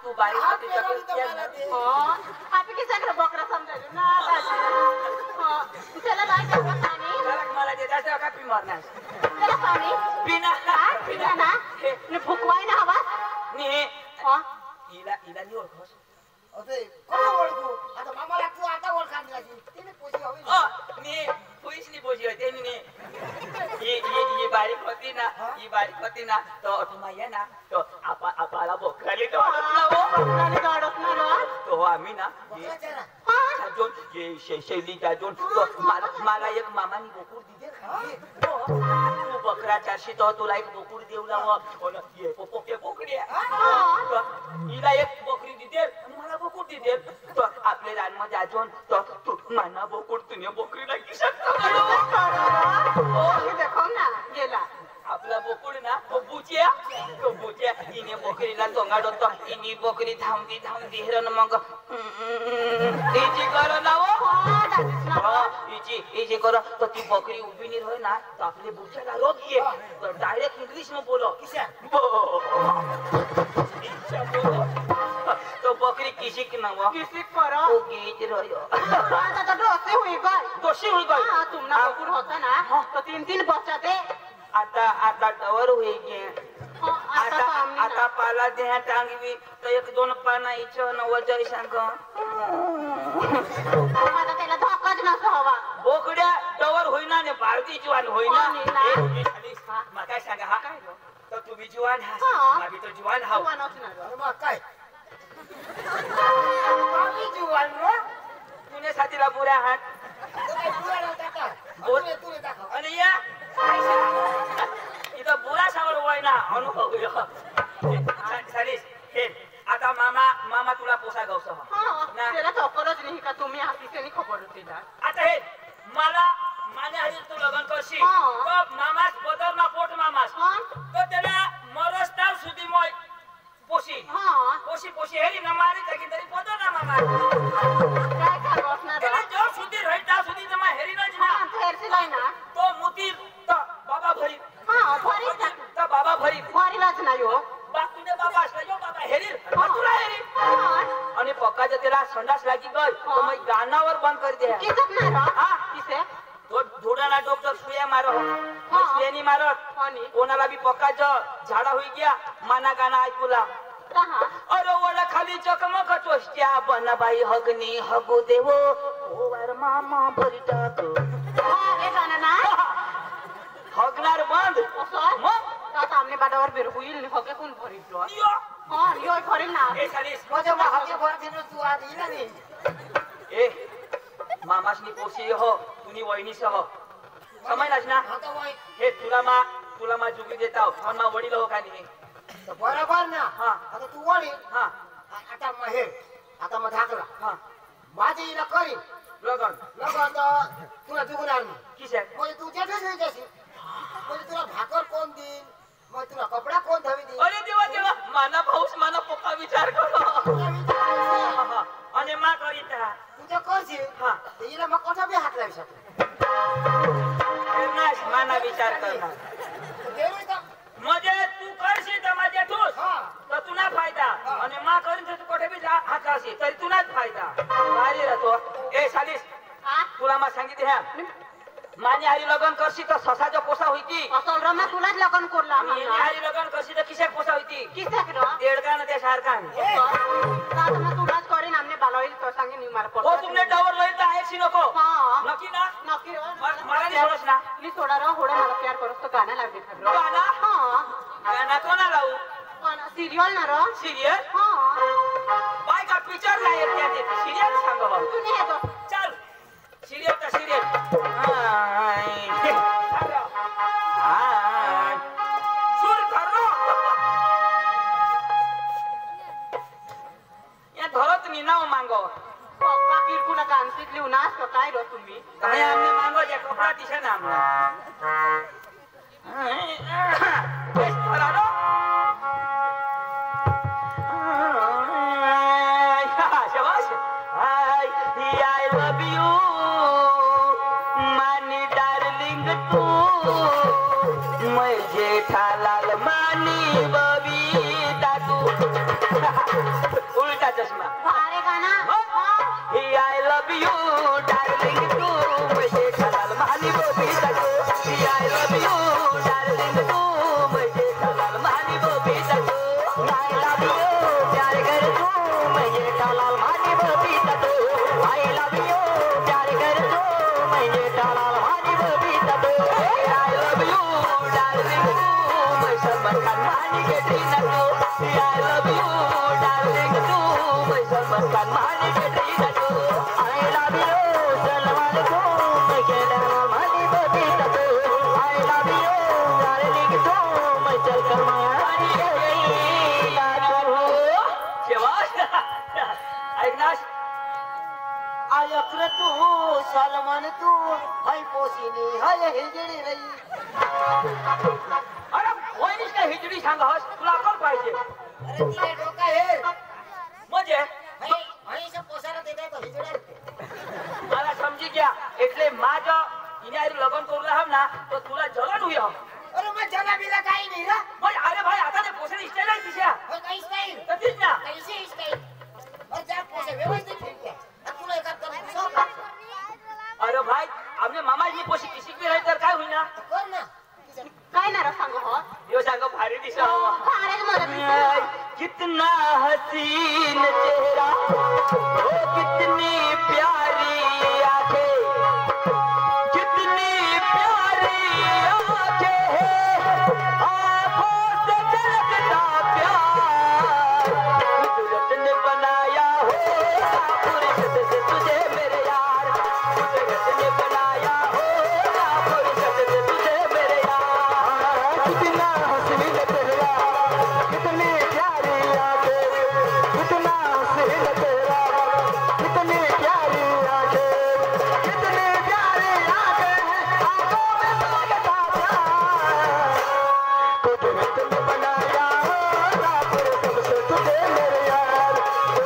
तू बारीक होती आपली सगळं बोकरा समजायचं ना त्याला नाही पाणी मला देता का पी मारणार त्याला पाणी पिना पिना ना फुकवाय ना हवा हिला नाही ओळखस आता मामाला तू आता ओळखा तिने पोची हवी पोलीस नाही पोची होते ही बारीक होती ना तो तुम्हाला ना तो आपाला बोकराली तो आम्ही ना शैली जाजून मला एक मामानी बोकूर दिले तू बकरा 400 तो तुला एक बोकूर देऊ लाव बोकडी हिला एक बोकरी दिली आणि मला बोकूर दिली तो आपल्या रानमध्ये अजून तो तू माना बोकूर तुने बोकरीला किशात गेला आपला बोकुड ना तो बुचिया हिने बोकरीला तोंगाड होतो हिनी बोकरी धावती हिरण मग हिची कर ना हिची कर तर ती बोकरी उभी नाही होय ना तर आपले बुच्याला रोग ये तर डायरेक्ट इंग्लिश में बोलो तो बकरी किसी की नाम किसी करा ओ गीत रहो आता तो दोषी हुई गई तुमना बोकुर होता ना तो 3 बच्चा दे आता डवर होई गे आता पाला देहा टांगवी तर 1-2 पाना इच्छा न वजय सांग आता त्याला धोकाच नसतो हवा बोकड्या डवर होईना ने भारती जीवन होईना मग काय सांगा हा काय तर तुम्ही जीवन हा मी तो जीवन हा मग काय जीवन तुने साथीला बुरा हात आणि या इथं बुरा सावर वय ना अनुभव आता मामा तुला पोसा गवस त्याला चौकलच नाही का तुम्ही हातीने खबर होती आता हे मला माझ्या हाती तू लग्न करशील मामास बदल ना पोट मामास तो त्याला मरस्ताव सुधी मोय पोशी हेरी न मारी तरी बदल ना मामा काय करवस ना त्याला जो सुधी राहील त्या सुधी जमा हेरी ना ना तो मोती बाबा भरी बाबा भरी भरीलाच नाही हो बाप तुझे बाबा असला जो बाबा हेरी तुला हेरी आणि पक्काच्या त्याला संडास लागी गई तो मग गाण्यावर बंद कर दे किसे तो धोडाना डॉक्टर सुया मारो सुयानी मारत कोणाला बी पक्काचं झाडा होई गया माना गाणं ऐकूला अरे ओला खाली चकमक चोष्ट्या बनबाई हगनी हगू देवो ओवर मामा भरी टाक हगणार बंद मग आता आमने बाडावर बेर होईल हगे कोण भरितलो यो भरिल ना ए सालीस माझ्या हगे भरते तू आज इला नाही ए मामासनी पोसी हो तुनी वहिनीस हो समजलास ना हे तुला मा जुगी देता पण मा वडील हो का नाही बरोबर ना आता तू वडील आता मग आता मग धाकला माझी इला करी लगन तुला जुगणार मी किसे म्हणजे तू जेठच नाही जाशील म्हणजे तुला भाकर कोण देईल मग तुला कपडा कोण धवी देईल अरे देवा माना भाऊस माना पोका विचार करो आणि मा करीता तुझ्या करशील हिला मग कसा बी हात लावू शकतो माना विचार करणार म्हणजे तू करशील तर माझ्या ठोस तर तुला फायदा आणि मा करीन तर तू कुठे बी हात लावशील तरी तुलाच फायदा भारी राहतो ए सालीस तुला मा सांगितले ह्या माने हरी लगन करशी तर ससाचा पोसा होईती असल रमा तुलाच लगन करला माने हरी लगन करशी तर किसे पोसा होईती किसे करो देडका न त्या सारखा दादा तुलाच करेन आमने बालावईल तो सांगे नी मार हो तुमने डवर लई तर आहेच नको नक्की ना नक्की रो मला नाही सोडस ना मी सोडा रो होडा मला प्यार करस तो गाणं लाव दे खरं गाणं गाणं कोणा लावू सिरियल ना रो सिरियल बाय का पिक्चर नाही येत त्या सिरियल सांग हो तू नाही येतो चल सिरियल तर सिरियल सुर करो या धरत मी नाव मांगो पप्पा किरकुला कांसित लिहू नाच तो काय रो तुम्ही काय आमने मांगो जे कपडा दिसे ना आमने बेस फरारो शाबाश आई आई लव यू मानी डार्लिंग तू मैं जेठालाल मानी बबीता तू सलमान तू हाय पोसिनी हाय हिजडी रई अरे वहिनीच काय हिजडी सांगस तुला अक्कल पाहिजे अरे तिला डोका हे म्हणजे हाय पोसाला देते तो हिजडी मला समजी गया એટલે માં જો इन्यारी लगन करू राहम ना तो तुला जलन हुई हम अरे मैं जगा बिला काही नाही रे मग अरे भाई आता ते पोसण स्टाईल आहे तिच्या काही स्टाईल तशीच ना कैसे स्टाईल और जा पोसे व्यवस्थित ठीक आहे तुला एका कर अरे भाई आपने मामा जी पोशी किसी की रही तर काय होईल ना कर ना काय ना रे सांग हो यो सांग भारी दिसा हवा भारी मला कितना हसीन चेहरा ओ कितनी प्यारी आंखें कितनी प्यारी आंखें आंखों से झलकता प्यार कुदरत ने बनाया हो फुर्सत से तुझे मेरे यार कुदरत ने बनाया हो फुर्सत से तुझे मेरे यार कितना हसीन चेहरा कितनी प्यारी आंखें कितना हसीन चेहरा कितनी प्यारी आंखें कितनी प्यारी आंखें आंखों में लगता प्यार कुदरत ने बनाया होगा फुर्सत से तुझे मेरे यार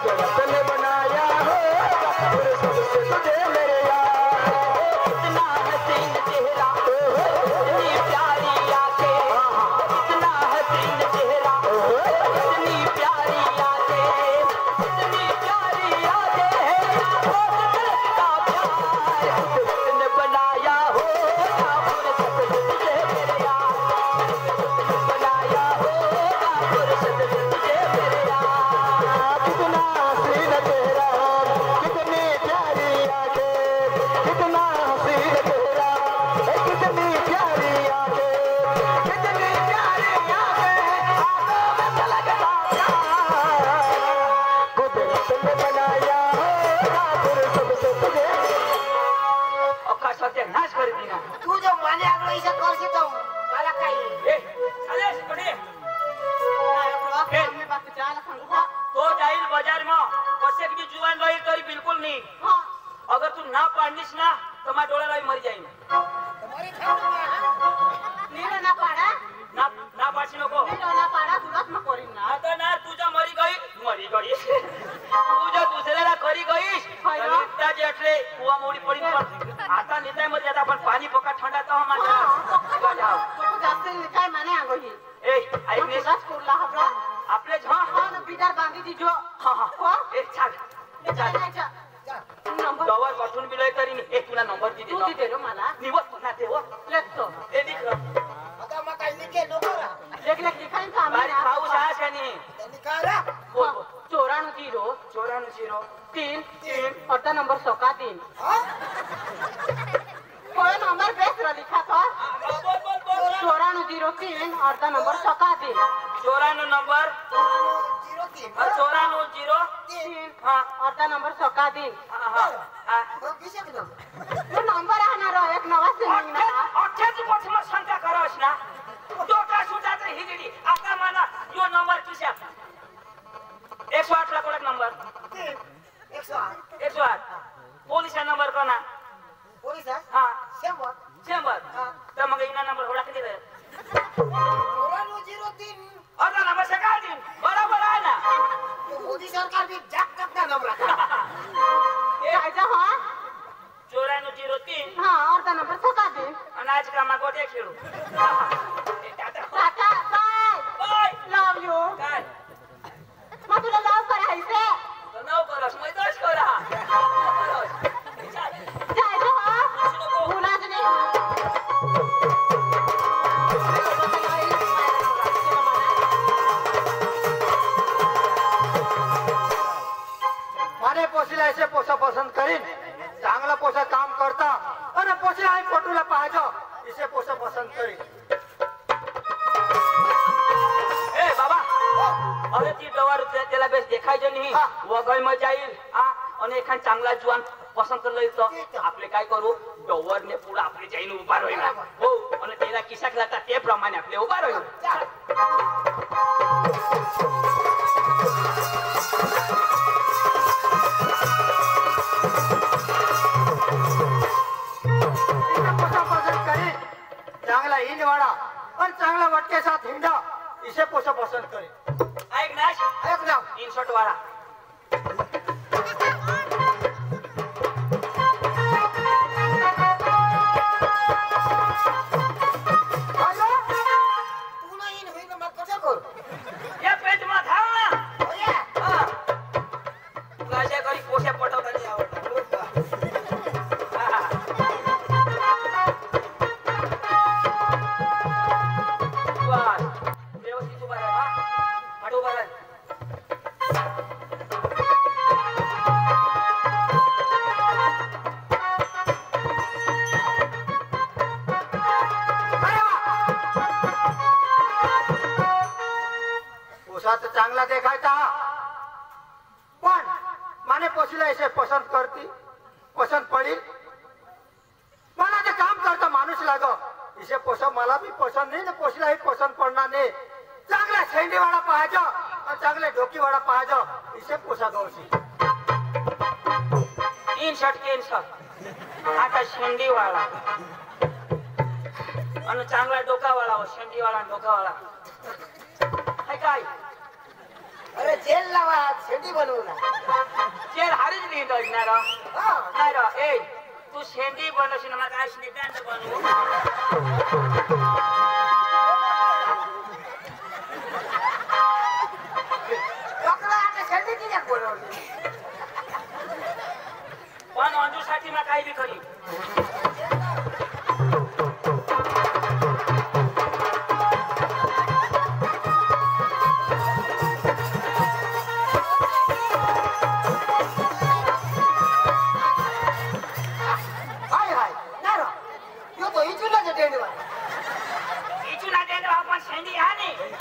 कुदरत ने बनाया होगा फुर्सत से तुझे मेरे यार कितना हसीन चेहरा कितनी प्यारी आंखें कितना हसीन चेहरा कितनी प्यारी आंखें कितनी प्यारी आंखें आंखों से झलकता प्यार कुदरत ने बनाया होगा फुर्सत से तुझे मेरे यार बनाया होगा फुर्सत से तुझे मेरे यार कितना हसीन चेहरा कितनी प्यारी आंखें कितना हसीन चेहरा कितनी प्यारी आंखें कितनी प्यारी आंखें आंखों में झलकता प्यार कुदरत ने बनाया होगा फुर्सत से तुझे अक्का सत्य नाश कर दिना तू जो माने आगलो इसे करसी तो मला काही ए चालेस कडे मी बाप चाल सांग हो तो जाईल बाजार में कसे की जुवान रही तरी बिल्कुल नहीं हां अगर तू ना पाडनीस ना तो मा डोळ्याला मर जाईन तुम्हारी खाऊ नीला ना पाडा ना ना पाडशी नको नीला ना पाडा तुलाच न करीन ना आता ना तुझ्या मरी गई तुझ्या दुसऱ्याला करी गईस त्या जेटले कुवा मोडी पडी पण आता नेताय मध्ये आता पण पाणी पका थंडा तो माझा जाऊ तू जास्त काय माने आगो ही ए ऐक ने तुलाच कोरला हबला आपले झा हा ना बिदार बांधी दी जो हा हा हो एक छान जायचा नंबर गवर पाठवून बिलोय तरी मी एक तुला नंबर दे तू दे रो मला निवत पुन्हा ते हो लेखतो ए दिख आता मग काही लिखे नको रा लेख लेख दिखाई का बारी खाऊ जास का नाही त्यांनी काय रा बोल 94 3 अर्धा नंबर सोका 3 हा कोई नंबर बेस रा लिखा था बोल बोल बोल 9403 अर्धा नंबर सोका 3 94 नंबर 03 94 हां अर्धा नंबर सोका 3 हा मग किसे केलं तो नंबर राहणार एक नवा सिलिंग ना अठ्याच वर्षमा शंका करावस ना डोका सुटात हिजडी आता मला यो नंबर किशा 108 ला कोणा नंबर 108 108 पोलिसा नंबर कोणा पोलीस हा शेंबर चेंबर तर मग इना नंबर होडा किती रे 9403 अर्धा नंबर सकाळ दिन बरोबर आहे ना मोदी सरकार भी जाग करता नंबर जायचा हा 9403 हां अर्धा नंबर सोका 3 आणि आज कामा गोटे खेळू tata bye bye love you काय मग तुला लव करायचे तर नाव करस मैदाच करा जायचं हा मुलाच नाही पोशीला ऐसे पोसा पसंत करीन चांगला पोसा काम करता आणि पोशीला आई फोटोला पाहायचं इसे पोसा पसंत करीन. ए बाबा अरे ती डवर त्याला बेस देखायचं नाही वगळ मजा येईल आणि एखाद चांगला जुवान पसंत करलं तर आपले काय करू डवरने पुढे आपले जाईन उभा राहील हो आणि त्याला किशाक लागतात ते प्रमाणे आपले उभा राहील. पोसा पसंत करीन चांगला हिंड वाडा पण चांगला वटके साथ हिंडा इसे पोसा पसंत करीन. ऐक नाश ऐक ना इनशॉट वाला या पेट मा धाव ना तुला अशा करी पोशा पटवता नाही आवडत. व्यवस्थित उभा राहा हट उभा राहा. पोसा तर चांगला देखायचा पण माने पोशीला ऐसे पसंत करती पसंत पडील मला ते काम करता माणूस लाग इसे पोसा मला भी पसंत नाही ना पोशीलाही पसंत पडणार नाही. चांगला शेंडीवाडा पाहायचं आणि चांगले डोकीवाडा पाहायचं इसे पोसा गवशी. इन शर्ट आता शेंडीवाळा आणि चांगला डोकावाळा हो शेंडीवाळा डोकावाळा हाय काय अरे जेल लावा शेंडी बनवला चेर हारीच नाही डजणार नाही रा ए तू शेंडी बनवशील मला काय स्नेकांत बनवू शेंडी किती बनवली पण अंजूसाठी मला काही बी करी. इचून आटे आपण शेंडी हा नाही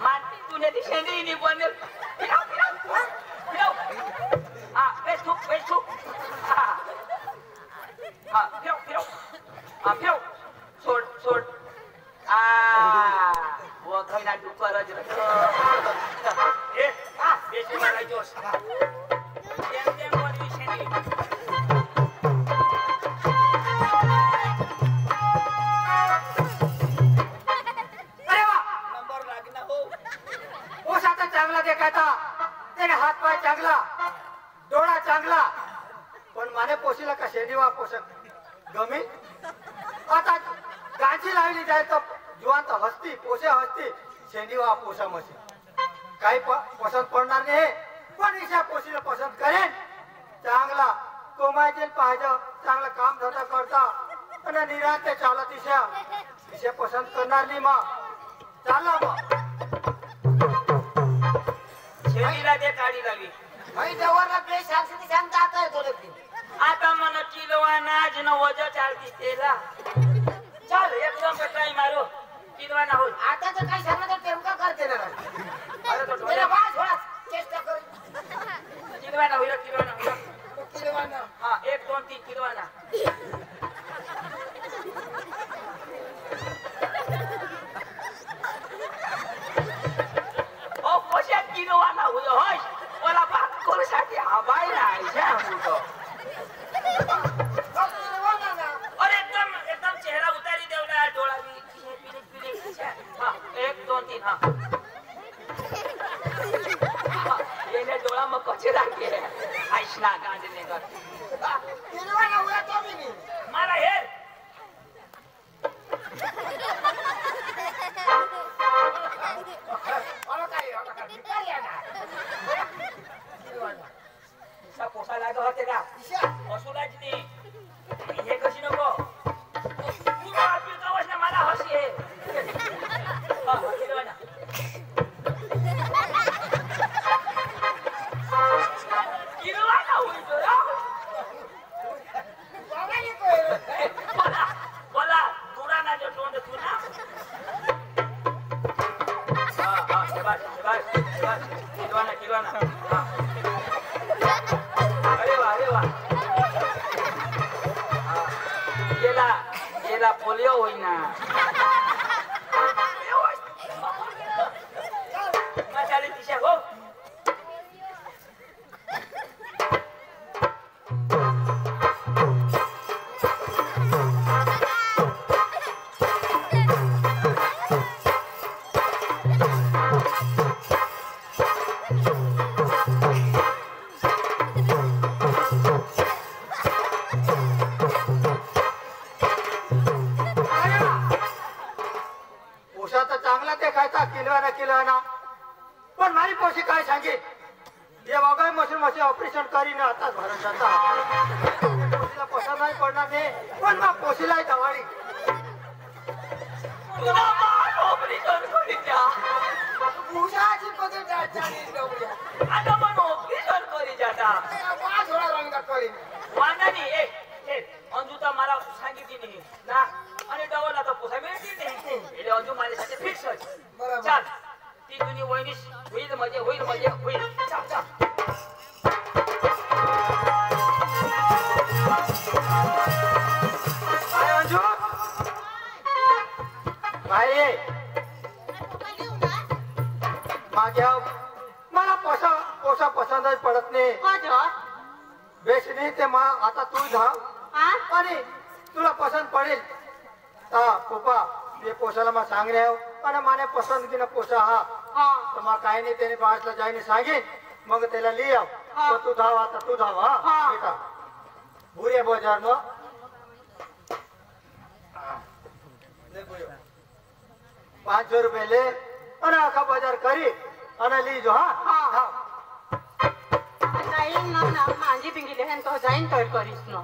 माती तुने ती शेंडी नाही बनेल. हा बेस थूक हा फिरव हा फिरव सोड वो खैना डुकरच ए बेसी मलाई जोश तेम बनवी शेंडी. नंबर लागना हो पोसा तर चांगला देखायचा त्याने हात पाय चांगला डोळा चांगला पण माने पोशीला का शेंडीवा पोषक गमी आता गांची लावली जाय तर जुवान हसती पोसे हसती शेंडीवा पोसा मशी काही पसंत पडणार नाही पण इशा पोशीला पसंत करेन चांगला कमायचे पाहिजे चांगला काम धंदा करता आणि निरात ते चालत इशा पसंत करणार नाही मग चालला मग शेंडीला ते काढी लावी भाई जवळला प्लेस सांगते सांगता आता येतो आता मन किलोवाना आज न वजन चालती तेला चाल एकदम ट्राय मारो किलोवाना होईल. आता तर काही सांगणार तर तेवढा करते ना अरे तो तेरा वास थोडा चेष्टा कर किलोवाना होईल किलोवाना हा 1 2 3 किलोवाना. ओ कशा किलोवाना होईल होय मला बात करूसाठी हवाय नाही अरे एकदम चेहरा उतारी देवला डोळा बी हा 1 2 3 हा येणे डोळा मग कसे राखे ऐशना गांधीने कर किलोवाना हुआ तो भी नहीं मला हे और काय भिकारी आहे ना किलोवाना सा पोसा लागत होते का असुलाच नाही हे कशी नको तू आपली कवच ना मला हसी आहे हा किलोवाना किलोवाना होईल ना हा. अरे वा अरे वा हा. गेला पोलिओ होईना चालेल तिशा हो पण मारी पोशी काय सांगे हे वगैरे मशीन ऑपरेशन करीन आता भरत पोशीला पसंत नाही पडणार नाही पण मग पोशीला दवाळी ऑपरेशन करी द्या उशाची पद्धत आता पण ऑपरेशन करी जाता थोडा रंगात करीन वांदानी अंजूता मला सांगितली नाही ना आणि डबल आता पोसा मिळते नाही એટલે अंजू माझ्यासाठी फिक्स आहे चाल ती तुझी वहिनी होईल चाल चाल काय अंजू काय माझ्या मला पोसा पसंतच पडत नाही बेस नाही ते मग आता तू धाव आणि तुला पसंत पडेल पप्पा ये पोसाला मग सांगणे आणि माने पसंदगीनं पोसा हा तर मग काही नाही त्याने बाळाला जाईने सांगेन मग त्याला लिह तू धाव आता तू धाव हा बेटा भूरे बाजार न 500 रुपये ले અને આખા બજાર કરી અને લીજો હા जाईन ना माझी पिंगी लेहन तो जाईन तर करीस ना